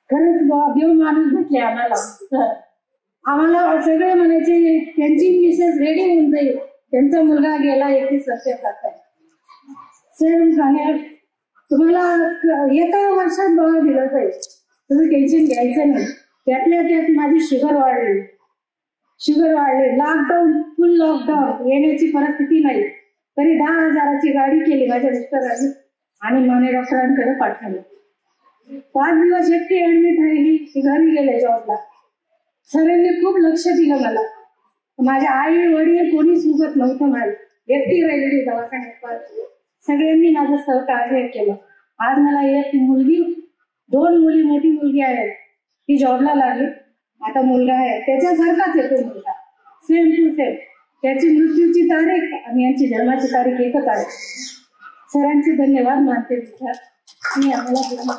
खरंच देव माणूस भेटले आम्हाला सर. आम्हाला सगळे म्हणायचे त्यांची मिसेस रेडी होऊन जाईल, त्यांचा मुलगा गेला 21 वर्षाचा. सर सांगा तुम्हाला एका वर्षात बघा दिलं जाईल, तुम्ही टेन्शन घ्यायचं नाही. त्यातल्या त्यात माझी शुगर वाढली. लॉकडाऊन, फुल लॉकडाऊन, येण्याची परिस्थिती नाही, तरी 10,000ची गाडी केली माझ्या मिस्टरांनी आणि माने डॉक्टरांकडे पाठवलं. 5 दिवस एकटी ऍडमिट राहिली, घरी गेले जॉबला. सरांनी खूप लक्ष दिलं मला. माझ्या आई वडील कोणी सुगत नव्हतं, मला एकटी राहिलेली दवाखान्यात. सगळ्यांनी माझं सहकार्य केलं. आज मला एक मुलगी, 2 मुली, मोठी मुलगी आहे, ती जॉबला लागली. आता मुलगा आहे, त्याच्यासारखाच येतो मुलगा, सेम टू सेम. त्याची मृत्यूची तारीख आणि यांची जन्माची तारीख एकच आहे. सरांचे धन्यवाद मानते मी आम्हाला.